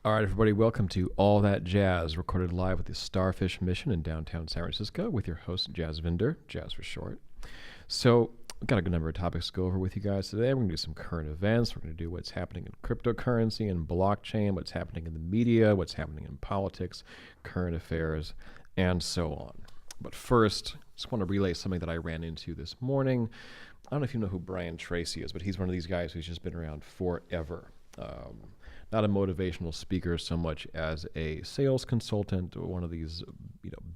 All right, everybody, welcome to All That Jazz, recorded live with the Starfish Mission in downtown San Francisco with your host, Jazz Vinder, Jazz for short. So, we've got a good number of topics to go over with you guys today. We're going to do some current events. We're going to do what's happening in cryptocurrency and blockchain, what's happening in the media, what's happening in politics, current affairs, and so on. But first, I just want to relay something that I ran into this morning. I don't know if you know who Brian Tracy is, but he's one of these guys who's just been around forever. Not a motivational speaker so much as a sales consultant or one of these,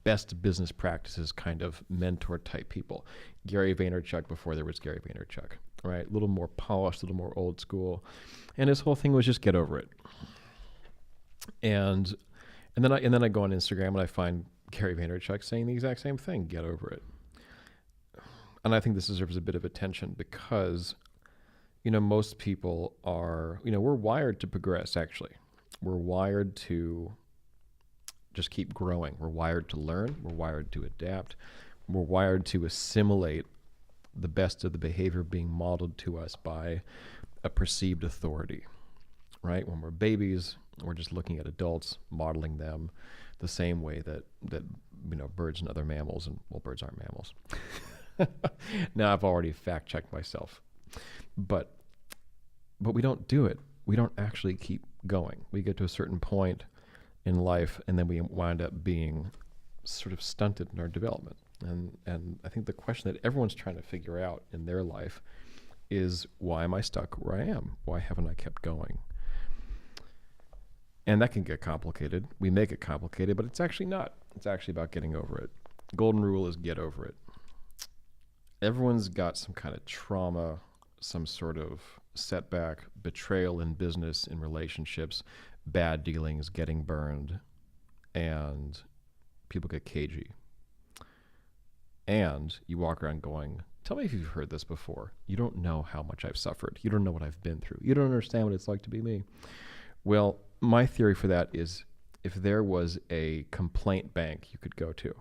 best business practices kind of mentor type people. Gary Vaynerchuk before there was Gary Vaynerchuk, right? A little more polished, a little more old school, and his whole thing was just get over it. And then I go on Instagram and I find Gary Vaynerchuk saying the exact same thing: get over it. And I think this deserves a bit of attention because most people are, we're wired to progress, actually. We're wired to just keep growing. We're wired to learn. We're wired to adapt. We're wired to assimilate the best of the behavior being modeled to us by a perceived authority, right? When we're babies, we're just looking at adults, modeling them the same way that birds and other mammals, and well, birds aren't mammals. Now I've already fact-checked myself. But we don't do it. We don't actually keep going. We get to a certain point in life, and then we wind up being sort of stunted in our development. And I think the question that everyone's trying to figure out in their life is, why am I stuck where I am? Why haven't I kept going? And that can get complicated. We make it complicated, but it's actually not. It's actually about getting over it. Golden rule is get over it. Everyone's got some kind of trauma, some sort of setback, betrayal in business, in relationships, bad dealings, getting burned, and people get cagey. And you walk around going, tell me if you've heard this before. You don't know how much I've suffered. You don't know what I've been through. You don't understand what it's like to be me. Well, my theory for that is, if there was a complaint bank you could go to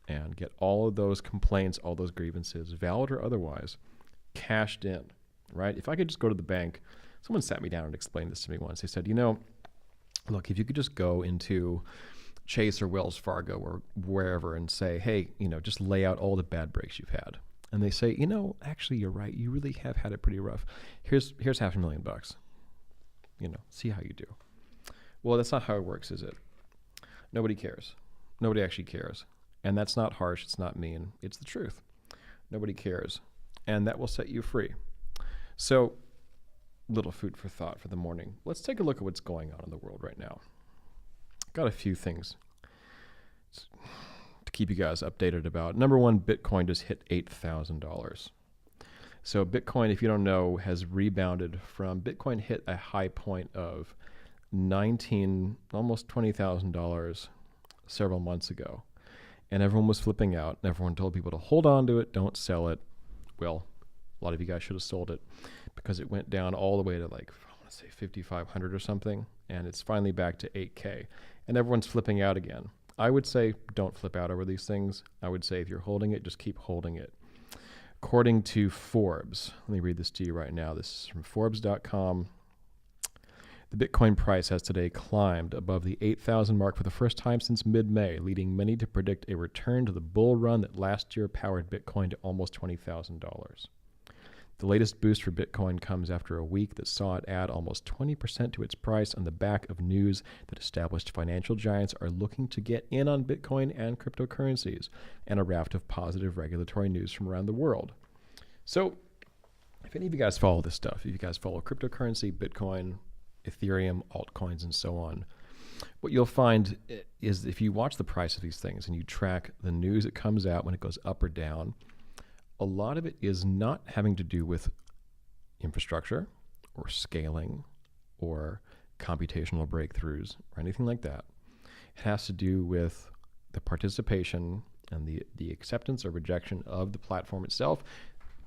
and get all of those complaints, all those grievances, valid or otherwise, cashed in, right? If I could just go to the bank, someone sat me down and explained this to me once. They said, look, if you could just go into Chase or Wells Fargo or wherever and say, hey, just lay out all the bad breaks you've had. And they say, actually, you're right. You really have had it pretty rough. Here's $500,000. See how you do. Well, that's not how it works, is it? Nobody cares. Nobody actually cares. And that's not harsh. It's not mean. It's the truth. Nobody cares. And that will set you free. So, little food for thought for the morning. Let's take a look at what's going on in the world right now. Got a few things to keep you guys updated about. Number one, Bitcoin just hit $8,000. So Bitcoin, if you don't know, has rebounded from, Bitcoin hit a high point of almost $20,000 several months ago. And everyone was flipping out, and everyone told people to hold on to it, don't sell it. Well, a lot of you guys should have sold it because it went down all the way to I want to say 5,500 or something, and it's finally back to 8K. And everyone's flipping out again. I would say don't flip out over these things. I would say if you're holding it, just keep holding it. According to Forbes, let me read this to you right now. This is from Forbes.com. The Bitcoin price has today climbed above the 8,000 mark for the first time since mid-May, leading many to predict a return to the bull run that last year powered Bitcoin to almost $20,000. The latest boost for Bitcoin comes after a week that saw it add almost 20% to its price on the back of news that established financial giants are looking to get in on Bitcoin and cryptocurrencies, and a raft of positive regulatory news from around the world. So, if any of you guys follow this stuff, if you guys follow cryptocurrency, Bitcoin, Ethereum, altcoins, and so on, what you'll find is if you watch the price of these things and you track the news that comes out when it goes up or down, a lot of it is not having to do with infrastructure or scaling or computational breakthroughs or anything like that. It has to do with the participation and the acceptance or rejection of the platform itself,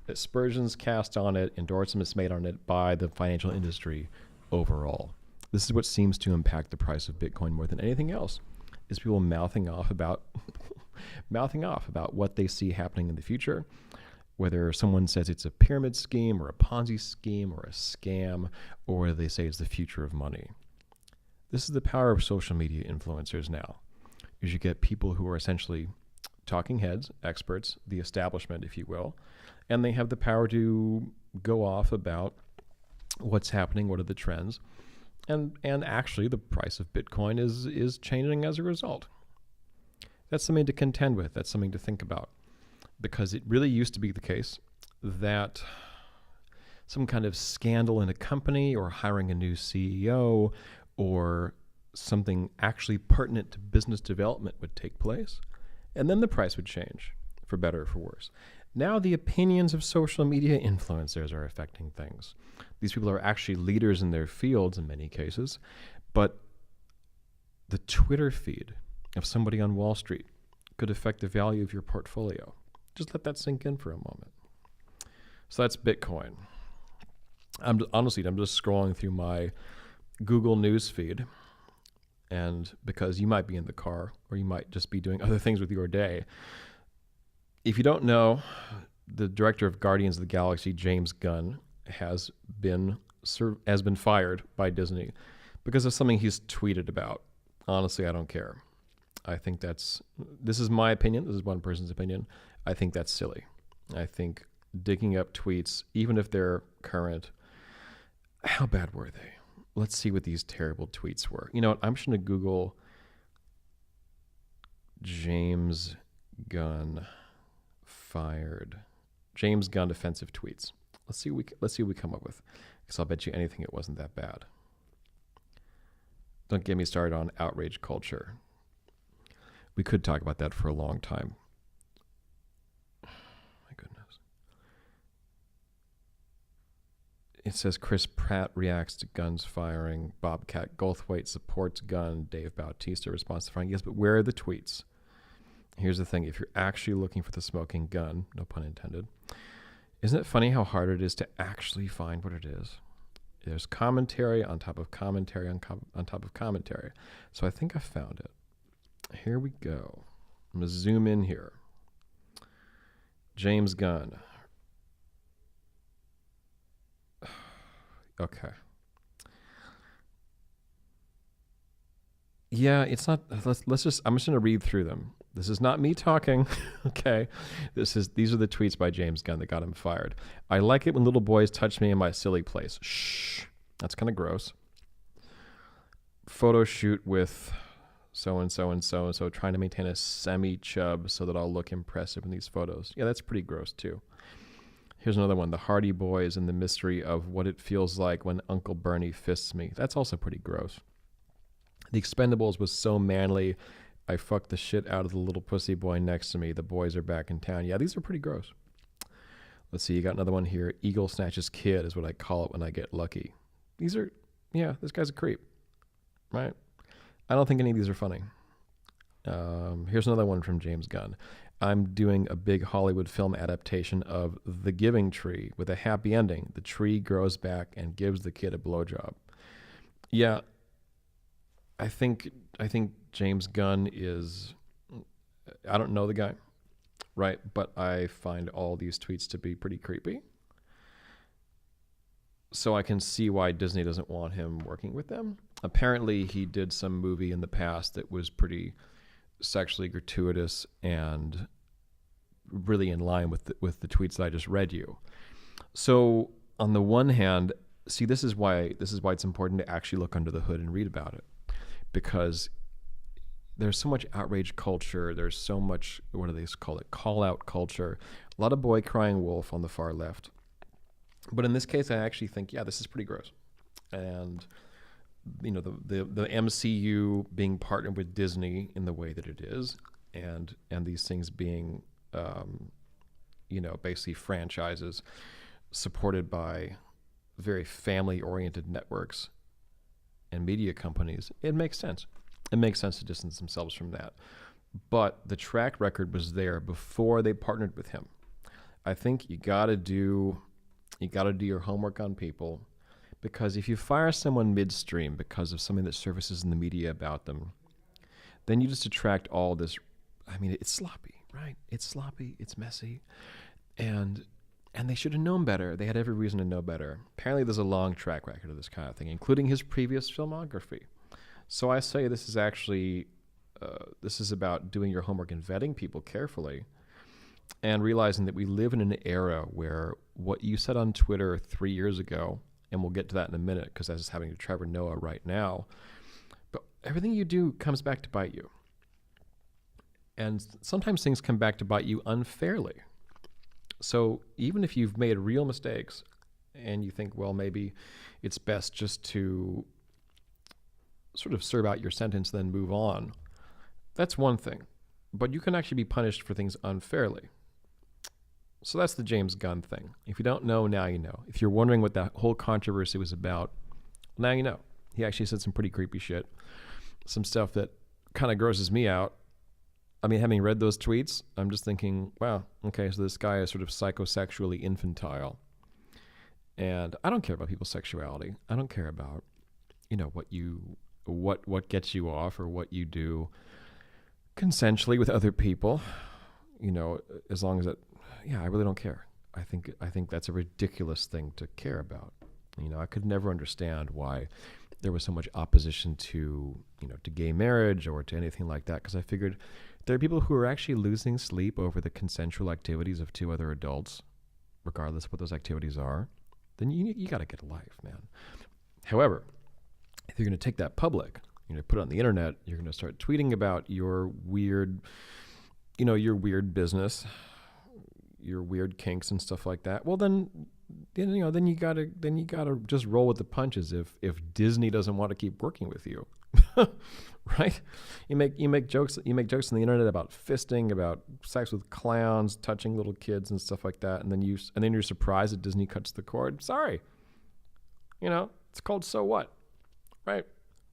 aspersions cast on it, endorsements made on it by the financial industry overall. This is what seems to impact the price of Bitcoin more than anything else, is people mouthing off about what they see happening in the future, whether someone says it's a pyramid scheme or a Ponzi scheme or a scam, or they say it's the future of money. This is the power of social media influencers now, is you get people who are essentially talking heads, experts, the establishment, if you will, and they have the power to go off about what's happening, what are the trends, and actually the price of Bitcoin is changing as a result. That's something to contend with. That's something to think about, because it really used to be the case that some kind of scandal in a company or hiring a new CEO or something actually pertinent to business development would take place, and then the price would change, for better or for worse. Now the opinions of social media influencers are affecting things. These people are actually leaders in their fields in many cases, but the Twitter feed of somebody on Wall Street could affect the value of your portfolio. Just let that sink in for a moment. So that's Bitcoin. I'm just scrolling through my Google News feed, and because you might be in the car or you might just be doing other things with your day. If you don't know, the director of Guardians of the Galaxy, James Gunn, has been fired by Disney because of something he's tweeted about. Honestly, I don't care. I think this is my opinion. This is one person's opinion. I think that's silly. I think digging up tweets, even if they're current, how bad were they? Let's see what these terrible tweets were. You know what? I'm just going to Google James Gunn fired. James Gunn offensive tweets. Let's see what we come up with, because I'll bet you anything it wasn't that bad. Don't get me started on outrage culture. We could talk about that for a long time. My goodness. It says Chris Pratt reacts to Gunn's firing. Bobcat Goldthwait supports Gunn. Dave Bautista responds to firing. Yes, but where are the tweets? Here's the thing. If you're actually looking for the smoking gun, no pun intended, isn't it funny how hard it is to actually find what it is? There's commentary on top of commentary on top of commentary. So I think I found it. Here we go. I'm going to zoom in here. James Gunn. Okay. Yeah, it's not. Let's just. I'm just going to read through them. This is not me talking. Okay, these are the tweets by James Gunn that got him fired. I like it when little boys touch me in my silly place. Shh, that's kind of gross. Photo shoot with so and so and so and so, trying to maintain a semi-chub so that I'll look impressive in these photos. Yeah, that's pretty gross too. Here's another one. The Hardy Boys and the mystery of what it feels like when Uncle Bernie fists me. That's also pretty gross. The Expendables was so manly, I fucked the shit out of the little pussy boy next to me. The boys are back in town. Yeah, these are pretty gross. Let's see, you got another one here. Eagle Snatches Kid is what I call it when I get lucky. These are, yeah, this guy's a creep, right? I don't think any of these are funny. Here's another one from James Gunn. I'm doing a big Hollywood film adaptation of The Giving Tree with a happy ending. The tree grows back and gives the kid a blowjob. Yeah, I think James Gunn is, I don't know the guy, right? But I find all these tweets to be pretty creepy. So I can see why Disney doesn't want him working with them. Apparently he did some movie in the past that was pretty sexually gratuitous and really in line with the tweets that I just read you. So on the one hand, see, this is why it's important to actually look under the hood and read about it, because there's so much outrage culture. There's so much, what do they call it? Call out culture. A lot of boy crying wolf on the far left. But in this case, I actually think, yeah, this is pretty gross. And, you know, the MCU being partnered with Disney in the way that it is, and these things being, you know, basically franchises supported by very family-oriented networks and media companies, it makes sense. It makes sense to distance themselves from that. But the track record was there before they partnered with him. I think you got to do your homework on people, because if you fire someone midstream because of something that surfaces in the media about them, then you just attract all this. I mean, it's sloppy, right? It's sloppy, it's messy, and they should have known better. They had every reason to know better. Apparently there's a long track record of this kind of thing, including his previous filmography. So I say this is actually this is about doing your homework and vetting people carefully, and realizing that we live in an era where what you said on Twitter 3 years ago, and we'll get to that in a minute because that's just happening to Trevor Noah right now, but everything you do comes back to bite you. And sometimes things come back to bite you unfairly. So even if you've made real mistakes and you think, well, maybe it's best just to sort of serve out your sentence, then move on, that's one thing. But you can actually be punished for things unfairly. So that's the James Gunn thing. If you don't know, now you know. If you're wondering what that whole controversy was about, now you know. He actually said some pretty creepy shit. Some stuff that kind of grosses me out. I mean, having read those tweets, I'm just thinking, wow, okay, so this guy is sort of psychosexually infantile. And I don't care about people's sexuality. I don't care about, what gets you off or what you do consensually with other people. As long as I really don't care. I think that's a ridiculous thing to care about. I could never understand why there was so much opposition to gay marriage or to anything like that, because I figured there are people who are actually losing sleep over the consensual activities of two other adults, regardless of what those activities are. Then you got to get a life, man. However, if you're going to take that public, put it on the internet, you're going to start tweeting about your weird, your weird business, your weird kinks and stuff like that. Well, then you gotta just roll with the punches. If Disney doesn't want to keep working with you, right? You make jokes on the internet about fisting, about sex with clowns, touching little kids and stuff like that, and then you're surprised that Disney cuts the cord. Sorry, it's called So What, right?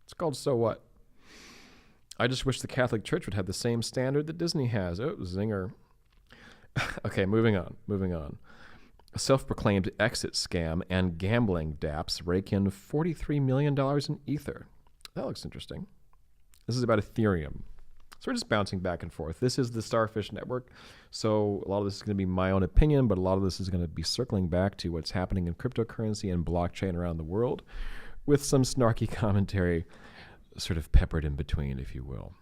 It's called So What. I just wish the Catholic Church would have the same standard that Disney has. Oh, zinger. Okay, moving on. A self-proclaimed exit scam and gambling dApps rake in $43 million in Ether. That looks interesting. This is about Ethereum. So we're just bouncing back and forth. This is the Starfish Network, so a lot of this is going to be my own opinion, but a lot of this is going to be circling back to what's happening in cryptocurrency and blockchain around the world, with some snarky commentary sort of peppered in between, if you will.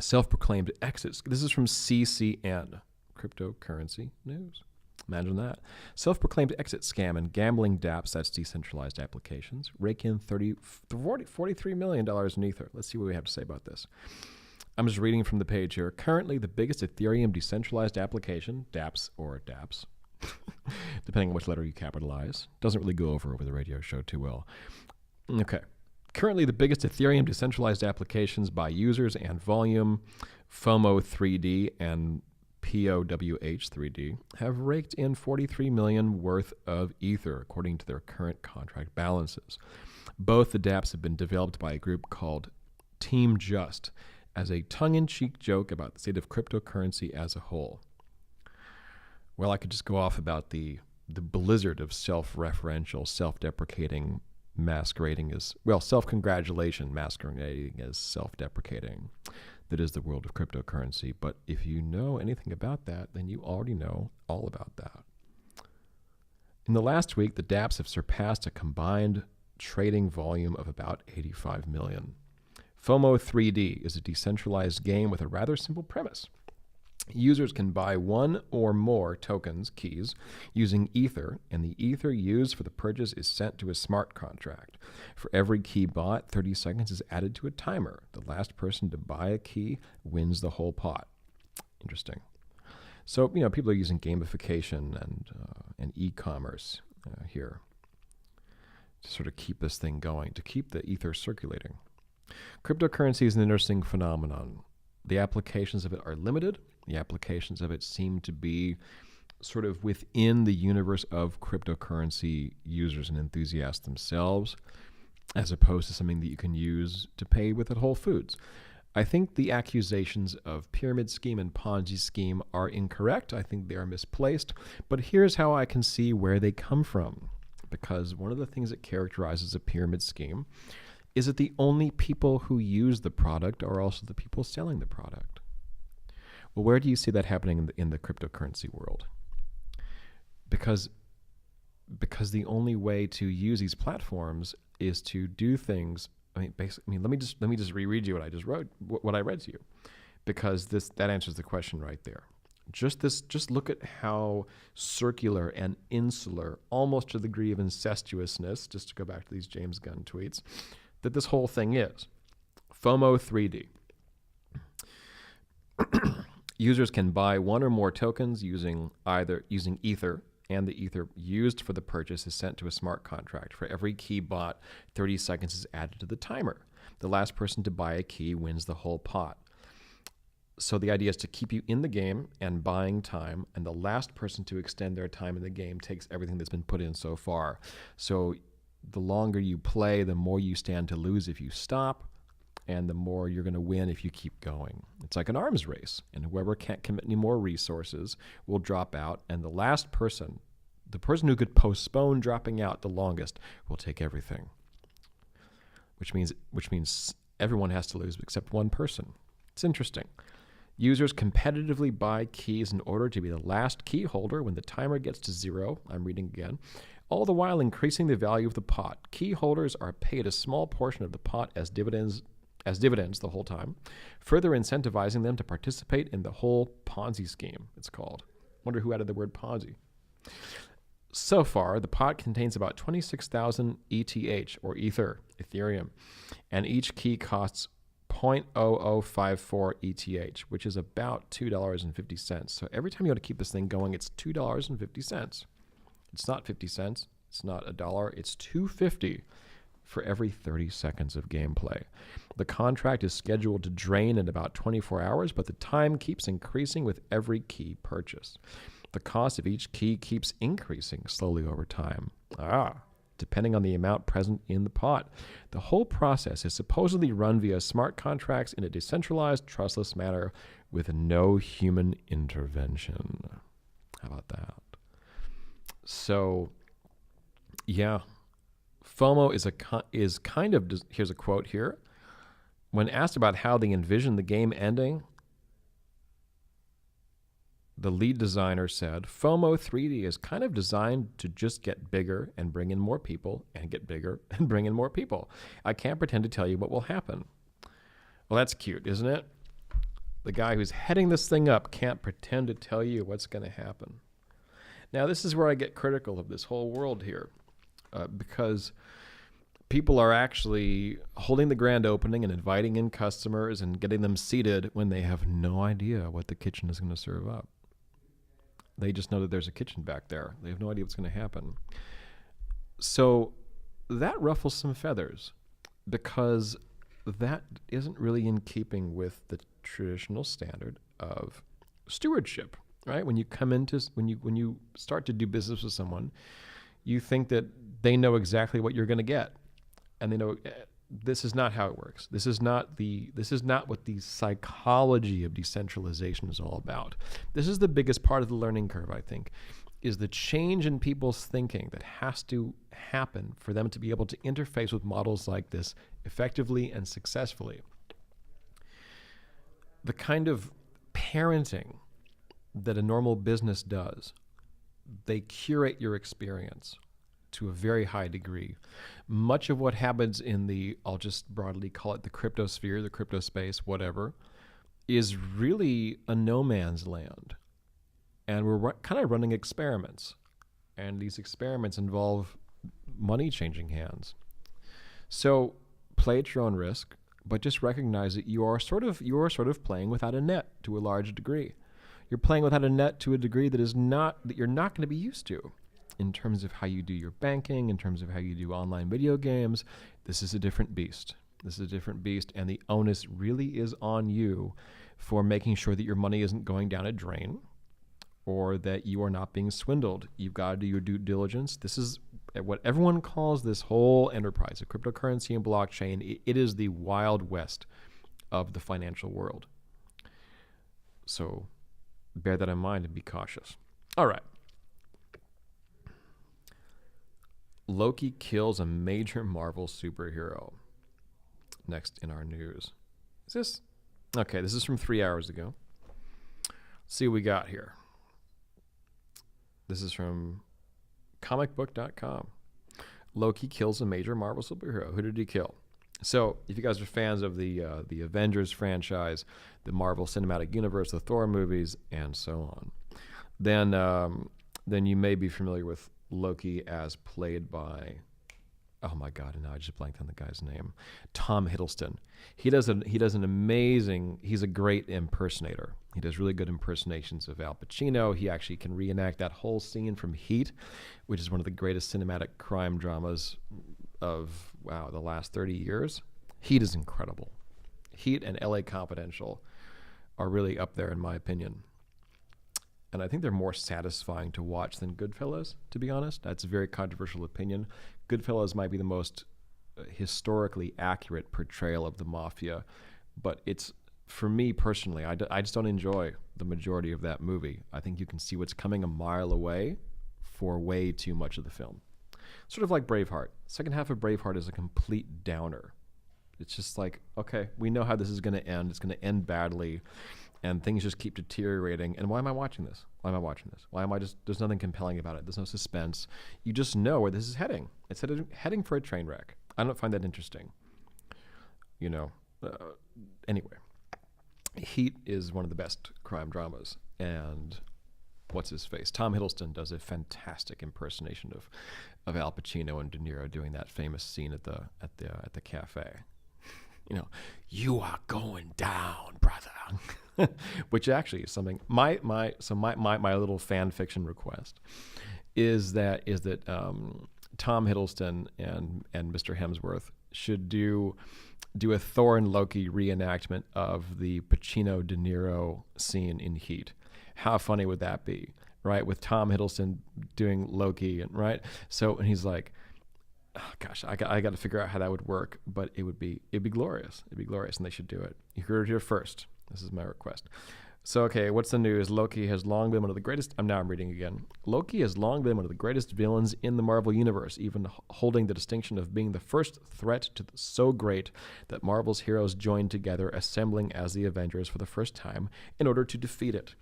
Self-proclaimed exits. This is from CCN, Cryptocurrency News. Imagine that. Self-proclaimed exit scam and gambling dApps, that's decentralized applications, rake in $43 million in Ether. Let's see what we have to say about this. I'm just reading from the page here. Currently, the biggest Ethereum decentralized application, dApps or dApps, depending on which letter you capitalize. Doesn't really go over the radio show too well. Okay. Currently, the biggest Ethereum decentralized applications by users and volume, FOMO3D and POWH3D, have raked in $43 million worth of Ether, according to their current contract balances. Both the dApps have been developed by a group called Team Just as a tongue-in-cheek joke about the state of cryptocurrency as a whole. Well, I could just go off about the blizzard of self-referential, self-deprecating masquerading as, self-congratulation masquerading as self-deprecating that is the world of cryptocurrency. But if you know anything about that, then you already know all about that. In the last week, the dApps have surpassed a combined trading volume of about 85 million. FOMO3D is a decentralized game with a rather simple premise. Users can buy one or more tokens, keys, using Ether, and the Ether used for the purchase is sent to a smart contract. For every key bought, 30 seconds is added to a timer. The last person to buy a key wins the whole pot. Interesting. So, people are using gamification and e-commerce here to sort of keep this thing going, to keep the Ether circulating. Cryptocurrency is an interesting phenomenon. The applications of it are limited. The applications of it seem to be sort of within the universe of cryptocurrency users and enthusiasts themselves, as opposed to something that you can use to pay with at Whole Foods. I think the accusations of pyramid scheme and Ponzi scheme are incorrect. I think they are misplaced. But here's how I can see where they come from. Because one of the things that characterizes a pyramid scheme is that the only people who use the product are also the people selling the product. Well, where do you see that happening in the cryptocurrency world? Because the only way to use these platforms is to do things I mean, basically, let me just reread you what I just wrote, what I read to you, because that answers the question right there. Just look at how circular and insular, almost to the degree of incestuousness, just to go back to these James Gunn tweets, that this whole thing is. FOMO 3D. Users can buy one or more tokens using Ether, and the Ether used for the purchase is sent to a smart contract. For every key bought, 30 seconds is added to the timer. The last person to buy a key wins the whole pot. So the idea is to keep you in the game and buying time, and the last person to extend their time in the game takes everything that's been put in so far. So the longer you play, the more you stand to lose if you stop, and the more you're going to win if you keep going. It's like an arms race, and whoever can't commit any more resources will drop out, and the last person, the person who could postpone dropping out the longest, will take everything. Which means everyone has to lose except one person. It's interesting. Users competitively buy keys in order to be the last key holder when the timer gets to 0. I'm reading again. All the while increasing the value of the pot. Key holders are paid a small portion of the pot as dividends the whole time, further incentivizing them to participate in the whole Ponzi scheme, it's called. Wonder who added the word Ponzi. So far, the pot contains about 26,000 ETH, or Ethereum, and each key costs 0.0054 ETH, which is about $2.50. So every time you want to keep this thing going, it's $2.50. It's not 50 cents. It's not $1. It's $2.50 for every 30 seconds of gameplay. The contract is scheduled to drain in about 24 hours, but the time keeps increasing with every key purchase. The cost of each key keeps increasing slowly over time. Depending on the amount present in the pot. The whole process is supposedly run via smart contracts in a decentralized, trustless manner with no human intervention. How about that? So, yeah, FOMO is kind of, here's a quote here. When asked about how they envision the game ending, the lead designer said, FOMO 3D is kind of designed to just get bigger and bring in more people and get bigger and bring in more people. I can't pretend to tell you what will happen. Well, that's cute, isn't it? The guy who's heading this thing up can't pretend to tell you what's going to happen. Now, this is where I get critical of this whole world here, because people are actually holding the grand opening and inviting in customers and getting them seated when they have no idea what the kitchen is going to serve up. They just know that there's a kitchen back there. They have no idea what's going to happen. So that ruffles some feathers, because that isn't really in keeping with the traditional standard of stewardship, right? When you start to do business with someone, you think that they know exactly what you're going to get, and they know this is not how it works. This is not what the psychology of decentralization is all about. This is the biggest part of the learning curve, I think, is the change in people's thinking that has to happen for them to be able to interface with models like this effectively and successfully. The kind of parenting that a normal business does, they curate your experience to a very high degree. Much of what happens in the, I'll just broadly call it the crypto sphere, the crypto space, whatever, is really a no man's land. And we're kind of running experiments. And these experiments involve money changing hands. So play at your own risk, but just recognize that you are sort of playing without a net to a large degree. You're playing without a net to a degree that you're not going to be used to. In terms of how you do your banking, in terms of how you do online video games, this is a different beast. This is a different beast, and the onus really is on you for making sure that your money isn't going down a drain or that you are not being swindled. You've got to do your due diligence. This is what everyone calls this whole enterprise of cryptocurrency and blockchain. It is the Wild West of the financial world. So bear that in mind and be cautious. All right. Loki kills a major Marvel superhero. Next in our news. This is from 3 hours ago. Let's see what we got here. This is from comicbook.com. Loki kills a major Marvel superhero. Who did he kill? So, if you guys are fans of the Avengers franchise, the Marvel Cinematic Universe, the Thor movies, and so on, then you may be familiar with Loki as played by, oh my god, and now I just blanked on the guy's name, Tom Hiddleston. He does an amazing. He's a great impersonator. He does really good impersonations of Al Pacino. He actually can reenact that whole scene from Heat, which is one of the greatest cinematic crime dramas of the last 30 years. Heat is incredible. Heat and LA Confidential are really up there in my opinion. And I think they're more satisfying to watch than Goodfellas, to be honest. That's a very controversial opinion. Goodfellas might be the most historically accurate portrayal of the mafia, but it's, for me personally, I just don't enjoy the majority of that movie. I think you can see what's coming a mile away for way too much of the film. Sort of like Braveheart. Second half of Braveheart is a complete downer. It's just like, okay, we know how this is going to end. It's going to end badly, and things just keep deteriorating. And why am I watching this? Why am I watching this? Why am I just, there's nothing compelling about it. There's no suspense. You just know where this is heading. It's heading for a train wreck. I don't find that interesting. You know, anyway, Heat is one of the best crime dramas, and what's his face? Tom Hiddleston does a fantastic impersonation of Al Pacino and De Niro doing that famous scene at the cafe. You know, you are going down, brother. Which actually is something. My little fan fiction request is that Tom Hiddleston and Mr. Hemsworth should do a Thor and Loki reenactment of the Pacino De Niro scene in Heat. How funny would that be, right? With Tom Hiddleston doing Loki, and right. So, and he's like, oh, gosh, I got to figure out how that would work, but it'd be glorious. It'd be glorious, and they should do it. You heard it here first. This is my request. So, okay, what's the news? Loki has long been one of the greatest. I'm reading again. Loki has long been one of the greatest villains in the Marvel Universe, even holding the distinction of being the first threat to so great that Marvel's heroes joined together, assembling as the Avengers for the first time in order to defeat it.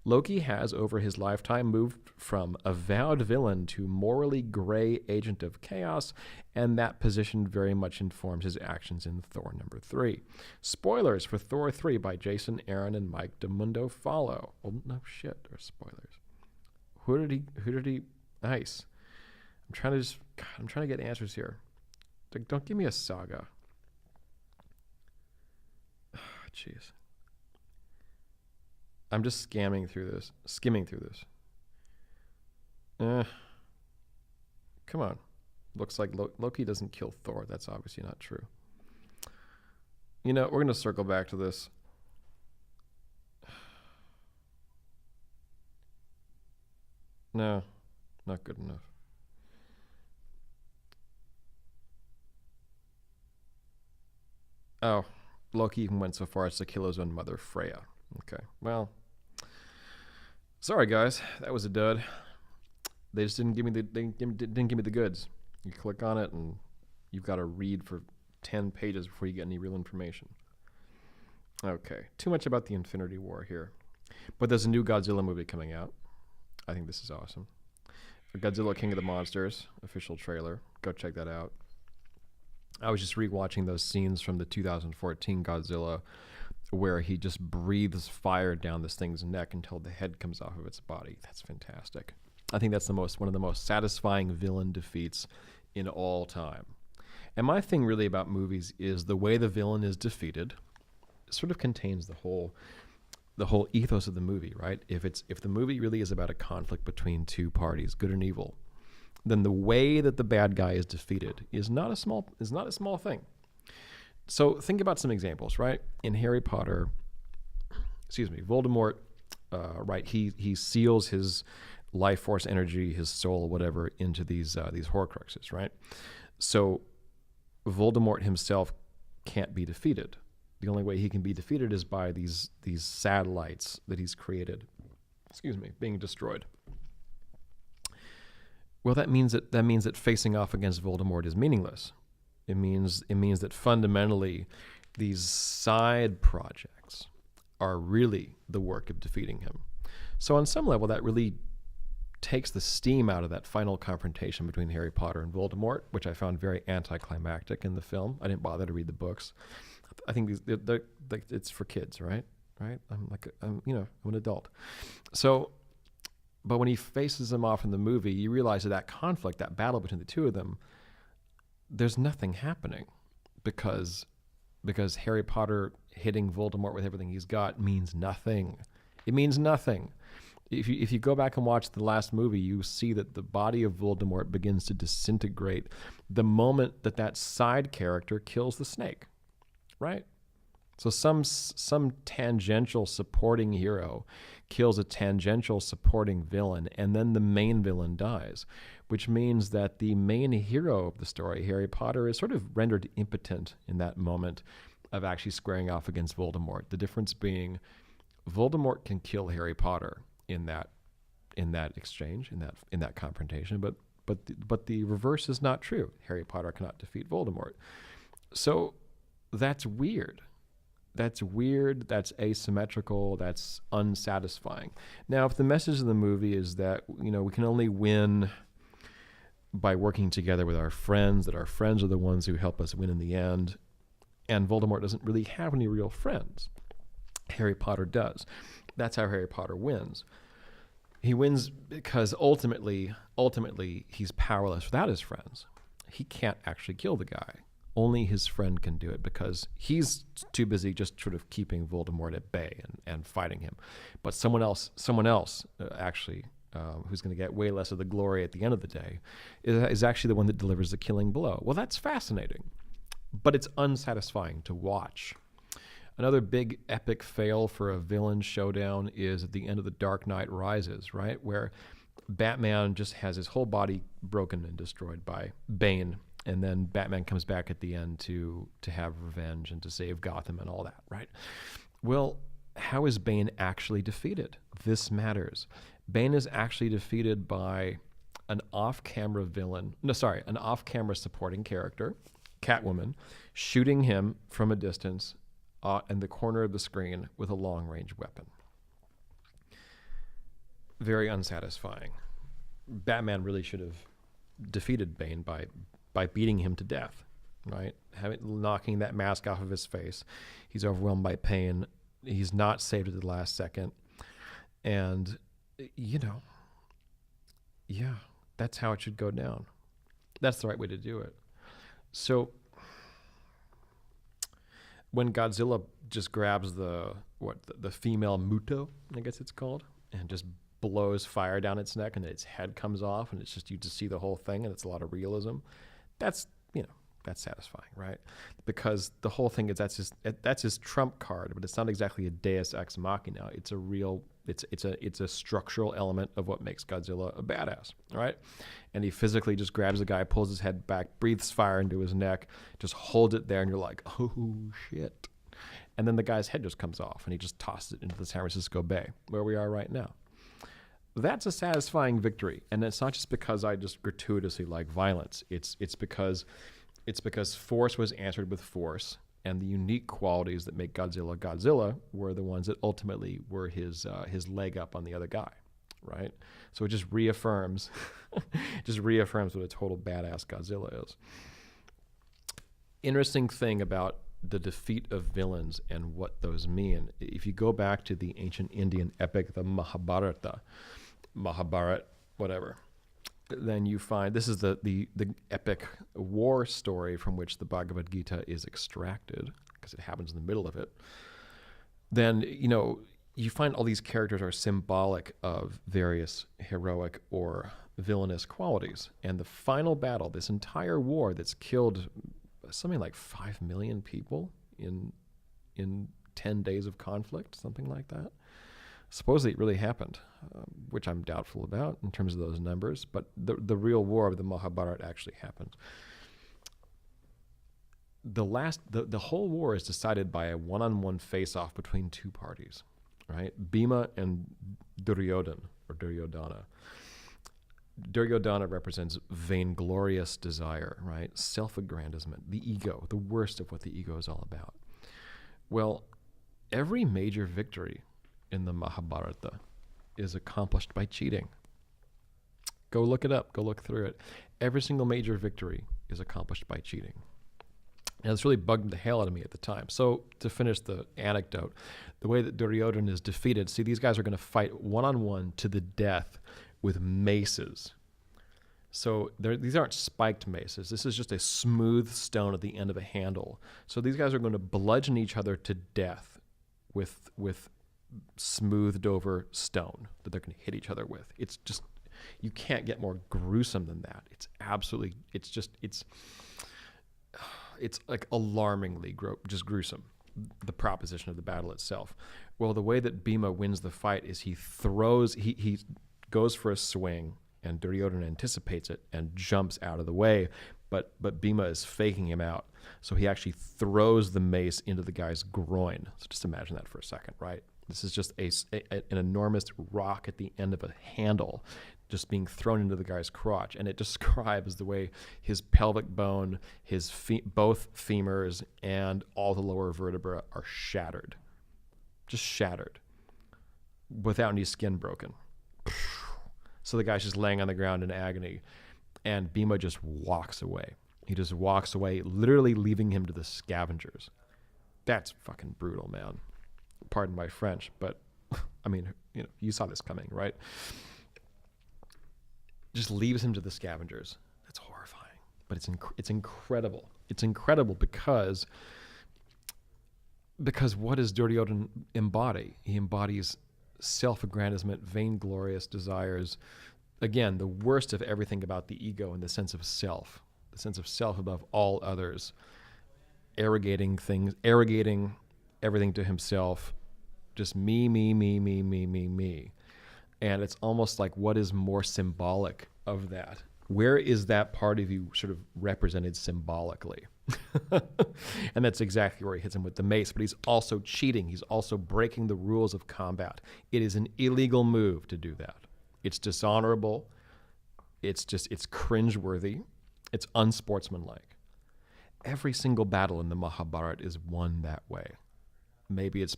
Loki has, over his lifetime, moved from avowed villain to morally gray agent of chaos, and that position very much informs his actions in Thor #3. Spoilers for Thor 3 by Jason Aaron and Mike DeMundo follow. Well, no shit, there's spoilers. Who did he? Nice. I'm trying to get answers here. Don't give me a saga. Jeez. I'm just skimming through this. Come on. Looks like Loki doesn't kill Thor. That's obviously not true. You know, we're going to circle back to this. No, not good enough. Oh, Loki even went so far as to kill his own mother, Freya. Okay, well, sorry guys, that was a dud. They just didn't give me the goods. You click on it and you've got to read for 10 pages before you get any real information. Okay, too much about the Infinity War here. But there's a new Godzilla movie coming out. I think this is awesome. Godzilla King of the Monsters, official trailer. Go check that out. I was just rewatching those scenes from the 2014 Godzilla where he just breathes fire down this thing's neck until the head comes off of its body. That's fantastic. I think that's one of the most satisfying villain defeats in all time. And my thing really about movies is the way the villain is defeated sort of contains the whole ethos of the movie, right? If the movie really is about a conflict between two parties, good and evil, then the way that the bad guy is defeated is not a small thing. So think about some examples, right? In Harry Potter, Voldemort, right? He seals his life force energy, his soul, whatever, into these Horcruxes, right? So Voldemort himself can't be defeated. The only way he can be defeated is by these satellites that he's created, being destroyed. Well, that means that facing off against Voldemort is meaningless. It means that fundamentally these side projects are really the work of defeating him. So on some level, that really takes the steam out of that final confrontation between Harry Potter and Voldemort, which I found very anticlimactic in the film. I didn't bother to read the books. I think it's for kids, right? Right? I'm an adult. So, but when he faces them off in the movie, you realize that conflict, that battle between the two of them, there's nothing happening because Harry Potter hitting Voldemort with everything he's got means nothing. It means nothing. If you go back and watch the last movie, you see that the body of Voldemort begins to disintegrate the moment that side character kills the snake, right? So some tangential supporting hero kills a tangential supporting villain, and then the main villain dies, which means that the main hero of the story, Harry Potter, is sort of rendered impotent in that moment of actually squaring off against Voldemort. The difference being Voldemort can kill Harry Potter in that exchange, in that confrontation, but the reverse is not true. Harry Potter cannot defeat Voldemort. So that's weird. That's weird, that's asymmetrical, that's unsatisfying. Now, if the message of the movie is that, we can only win by working together with our friends, that our friends are the ones who help us win in the end, and Voldemort doesn't really have any real friends, Harry Potter does. That's how Harry Potter wins. He wins because ultimately he's powerless without his friends. He can't actually kill the guy. Only his friend can do it because he's too busy just sort of keeping Voldemort at bay and fighting him. But someone else, actually, who's going to get way less of the glory at the end of the day, is actually the one that delivers the killing blow. Well, that's fascinating, but it's unsatisfying to watch. Another big epic fail for a villain showdown is at the end of The Dark Knight Rises, right? Where Batman just has his whole body broken and destroyed by Bane. And then Batman comes back at the end to have revenge and to save Gotham and all that, right? Well, how is Bane actually defeated? This matters. Bane is actually defeated by an off-camera supporting character, Catwoman, shooting him from a distance in the corner of the screen with a long-range weapon. Very unsatisfying. Batman really should have defeated Bane by beating him to death, right? Knocking that mask off of his face. He's overwhelmed by pain. He's not saved at the last second. And, that's how it should go down. That's the right way to do it. So when Godzilla just grabs the female Muto, I guess it's called, and just blows fire down its neck and its head comes off and you just see the whole thing and it's a lot of realism. That's satisfying, right? Because the whole thing is that's his trump card, but it's not exactly a Deus Ex Machina. It's a structural element of what makes Godzilla a badass, right? And he physically just grabs the guy, pulls his head back, breathes fire into his neck, just holds it there, and you're like, oh shit. And then the guy's head just comes off, and he just tosses it into the San Francisco Bay, where we are right now. That's a satisfying victory, and it's not just because I just gratuitously like violence. It's because force was answered with force, and the unique qualities that make Godzilla were the ones that ultimately were his leg up on the other guy, right? So it just reaffirms what a total badass Godzilla is. Interesting thing about the defeat of villains and what those mean. If you go back to the ancient Indian epic, the Mahabharat, whatever, then you find this is the epic war story from which the Bhagavad Gita is extracted, because it happens in the middle of it. Then, you find all these characters are symbolic of various heroic or villainous qualities. And the final battle, this entire war that's killed something like 5 million people in 10 days of conflict, something like that. Supposedly it really happened, which I'm doubtful about in terms of those numbers, but the real war of the Mahabharata actually happened. The whole war is decided by a one-on-one face-off between two parties, right? Bhima and Duryodhana. Duryodhana represents vainglorious desire, right? Self-aggrandizement, the ego, the worst of what the ego is all about. Well, every major victory in the Mahabharata is accomplished by cheating. Go look it up. Go look through it. Every single major victory is accomplished by cheating. And this really bugged the hell out of me at the time. So to finish the anecdote, the way that Duryodhana is defeated, see, these guys are going to fight one-on-one to the death with maces. So these aren't spiked maces. This is just a smooth stone at the end of a handle. So these guys are going to bludgeon each other to death with smoothed over stone that they're going to hit each other with. It's just, you can't get more gruesome than that. It's absolutely, it's like alarmingly just gruesome, the proposition of the battle itself. Well, the way that Bhima wins the fight is he goes for a swing, and Duryodhana anticipates it and jumps out of the way, but Bhima is faking him out. So he actually throws the mace into the guy's groin. So just imagine that for a second, right? This is just an enormous rock at the end of a handle just being thrown into the guy's crotch. And it describes the way his pelvic bone, his both femurs, and all the lower vertebrae are shattered. Just shattered. Without any skin broken. So the guy's just laying on the ground in agony. And Bhima just walks away. He just walks away, literally leaving him to the scavengers. That's fucking brutal, man. Pardon my French, but I mean, you saw this coming, right? Just leaves him to the scavengers. That's horrifying, but it's incredible. It's incredible because what does Duryodhana embody? He embodies self-aggrandizement, vainglorious desires. Again, the worst of everything about the ego in the sense of self above all others, arrogating everything to himself, just me. And it's almost like, what is more symbolic of that? Where is that part of you sort of represented symbolically? And that's exactly where he hits him with the mace. But he's also cheating. He's also breaking the rules of combat. It is an illegal move to do that. It's dishonorable. It's cringeworthy. It's unsportsmanlike. Every single battle in the Mahabharata is won that way. Maybe it's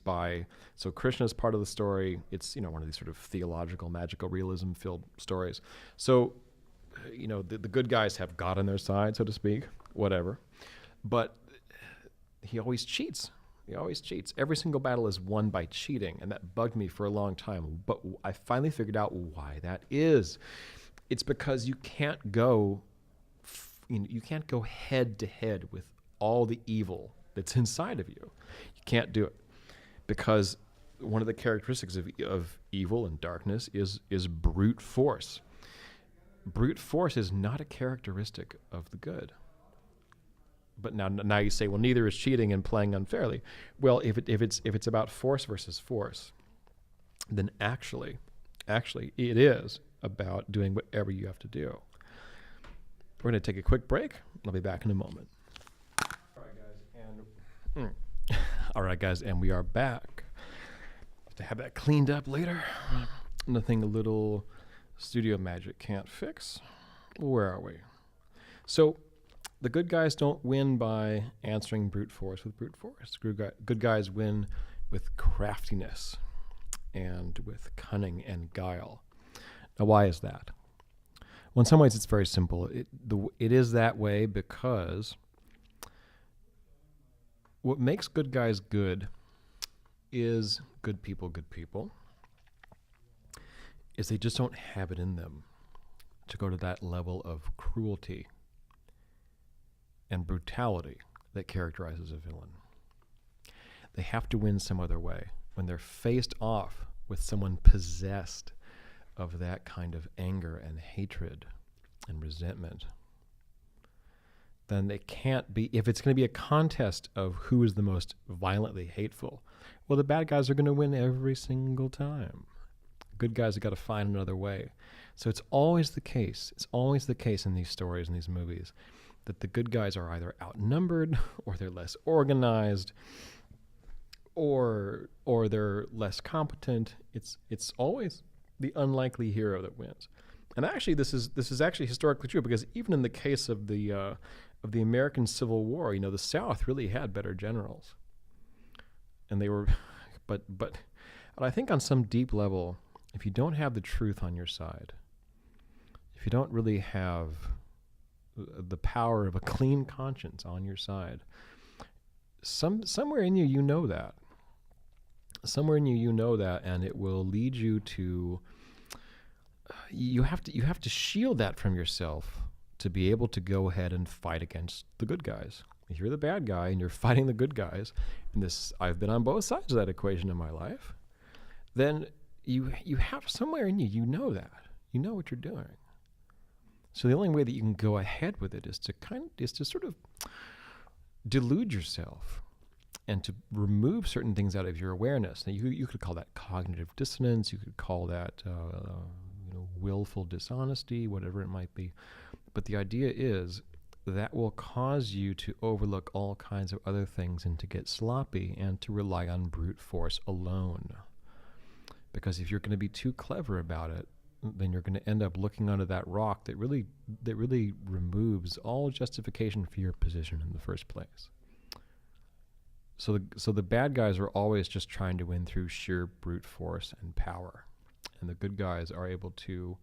so Krishna's part of the story. It's, one of these sort of theological, magical realism filled stories. So, the good guys have God on their side, so to speak, whatever. But he always cheats. Every single battle is won by cheating, and that bugged me for a long time. But I finally figured out why that is. It's because you can't go head to head with all the evil that's inside of you. You can't do it because one of the characteristics of evil and darkness is brute force. Brute force is not a characteristic of the good. But now you say, well, neither is cheating and playing unfairly. Well, if it's about force versus force, then actually it is about doing whatever you have to do. We're going to take a quick break. I'll be back in a moment. All right, guys, and we are back. To have that cleaned up later. Nothing a little studio magic can't fix. Where are we? So, the good guys don't win by answering brute force with brute force. Good guys win with craftiness and with cunning and guile. Now, why is that? Well, in some ways, it's very simple. It is that way because what makes good guys good is good people, is they just don't have it in them to go to that level of cruelty and brutality that characterizes a villain. They have to win some other way. When they're faced off with someone possessed of that kind of anger and hatred and resentment, then it can't be, if it's going to be a contest of who is the most violently hateful, well, the bad guys are going to win every single time. Good guys have got to find another way. So it's always the case in these stories and these movies that the good guys are either outnumbered or they're less organized or they're less competent. It's always the unlikely hero that wins. And actually, this is actually historically true, because even in the case of the American Civil War, the South really had better generals, and they were, but I think on some deep level, if you don't have the truth on your side, if if you don't really have the power of a clean conscience on your side, somewhere in you, you know that. Somewhere in you, you know that, and it will lead you to. You have to shield that from yourself to be able to go ahead and fight against the good guys. If you're the bad guy and you're fighting the good guys, and this, I've been on both sides of that equation in my life, then you have somewhere in you, you know that. You know what you're doing. So the only way that you can go ahead with it is to sort of delude yourself and to remove certain things out of your awareness. Now you could call that cognitive dissonance. You could call that willful dishonesty, whatever it might be. But the idea is that will cause you to overlook all kinds of other things and to get sloppy and to rely on brute force alone. Because if you're going to be too clever about it, then you're going to end up looking under that rock that really removes all justification for your position in the first place. So the bad guys are always just trying to win through sheer brute force and power, and the good guys are able to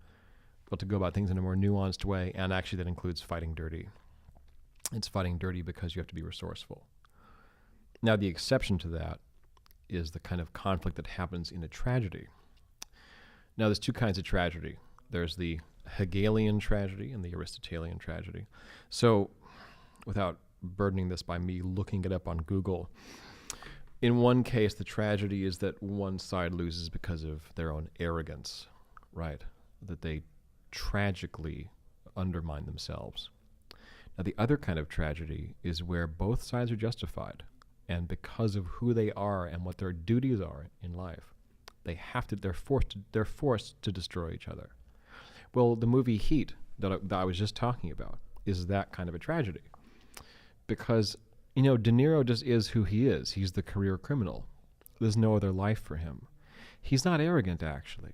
go about things in a more nuanced way, and actually that includes fighting dirty. It's fighting dirty because you have to be resourceful. Now, the exception to that is the kind of conflict that happens in a tragedy. Now, there's two kinds of tragedy. There's the Hegelian tragedy and the Aristotelian tragedy. So, without burdening this by me looking it up on Google, in one case, the tragedy is that one side loses because of their own arrogance, right? That they tragically undermine themselves. Now, the other kind of tragedy is where both sides are justified, and because of who they are and what their duties are in life, they're forced to destroy each other. Well, the movie Heat that I was just talking about is that kind of a tragedy, because De Niro just is who he is. He's the career criminal. There's no other life for him. He's not arrogant, actually.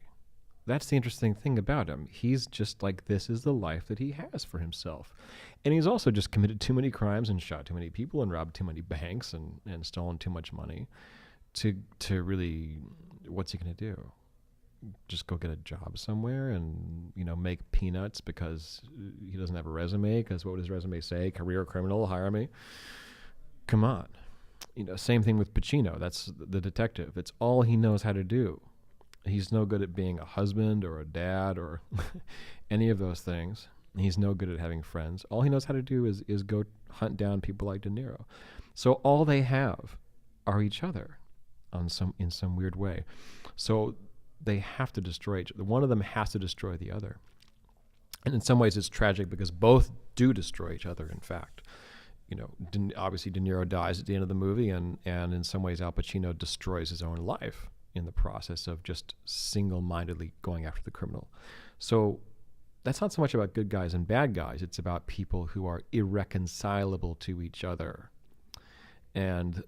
That's the interesting thing about him. He's just like, this is the life that he has for himself. And he's also just committed too many crimes and shot too many people and robbed too many banks and stolen too much money to really, what's he going to do? Just go get a job somewhere and, make peanuts because he doesn't have a resume, because what would his resume say? Career criminal, hire me. Come on. Same thing with Pacino. That's the detective. It's all he knows how to do. He's no good at being a husband or a dad or any of those things. He's no good at having friends. All he knows how to do is go hunt down people like De Niro. So all they have are each other in some weird way. So they have to destroy each other. One of them has to destroy the other. And in some ways it's tragic because both do destroy each other, in fact. Obviously De Niro dies at the end of the movie, and in some ways Al Pacino destroys his own life in the process of just single-mindedly going after the criminal. So that's not so much about good guys and bad guys. It's about people who are irreconcilable to each other. And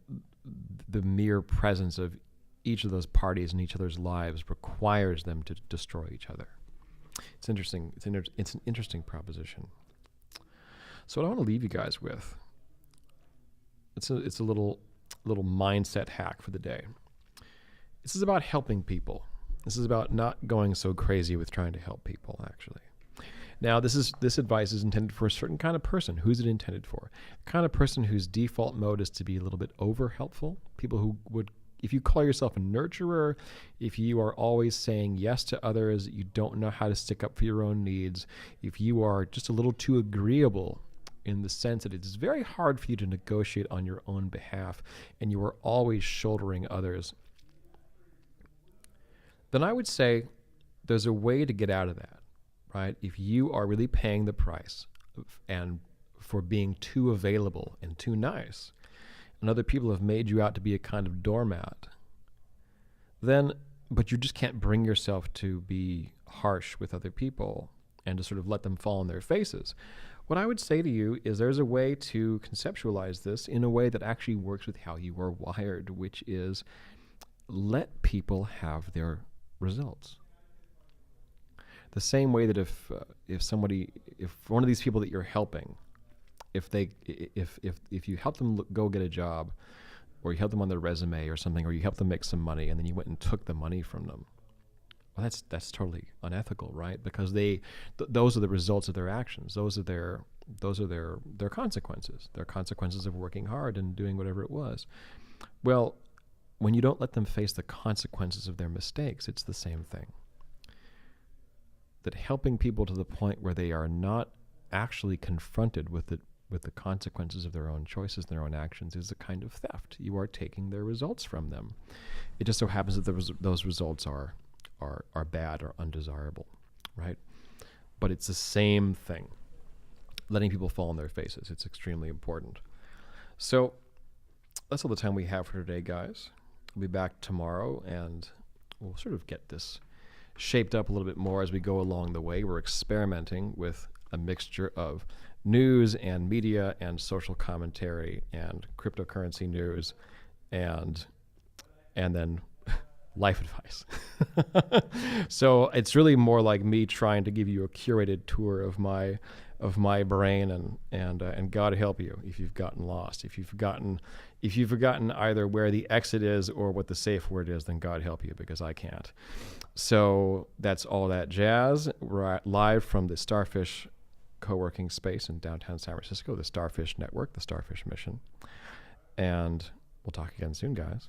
the mere presence of each of those parties in each other's lives requires them to destroy each other. It's interesting. It's an interesting proposition. So what I want to leave you guys with, it's a little mindset hack for the day. This is about helping people. This is about not going so crazy with trying to help people, actually. Now, this advice is intended for a certain kind of person. Who's it intended for? The kind of person whose default mode is to be a little bit over-helpful. People who would, if you call yourself a nurturer, if you are always saying yes to others, you don't know how to stick up for your own needs, if you are just a little too agreeable in the sense that it is very hard for you to negotiate on your own behalf, and you are always shouldering others, then I would say there's a way to get out of that, right? If you are really paying the price and for being too available and too nice, and other people have made you out to be a kind of doormat, but you just can't bring yourself to be harsh with other people and to sort of let them fall on their faces. What I would say to you is there's a way to conceptualize this in a way that actually works with how you are wired, which is let people have their results. The same way that if one of these people that you're helping, if you help them go get a job, or you help them on their resume or something, or you help them make some money, and then you went and took the money from them, Well, that's totally unethical, right? Because those are the results of their actions. Those are their consequences. Their consequences of working hard and doing whatever it was. Well, when you don't let them face the consequences of their mistakes, it's the same thing. That helping people to the point where they are not actually confronted with the consequences of their own choices, their own actions, is a kind of theft. You are taking their results from them. It just so happens that those results are bad or undesirable, right? But it's the same thing. Letting people fall on their faces. It's extremely important. So that's all the time we have for today, guys. We'll be back tomorrow, and we'll sort of get this shaped up a little bit more as we go along the way. We're experimenting with a mixture of news and media and social commentary and cryptocurrency news and then life advice. So it's really more like me trying to give you a curated tour of my brain, and God help you if you've gotten lost. If you've forgotten either where the exit is or what the safe word is, then God help you, because I can't. So that's all that jazz. We're live from the Starfish co-working space in downtown San Francisco, the Starfish Network, the Starfish Mission. And we'll talk again soon, guys.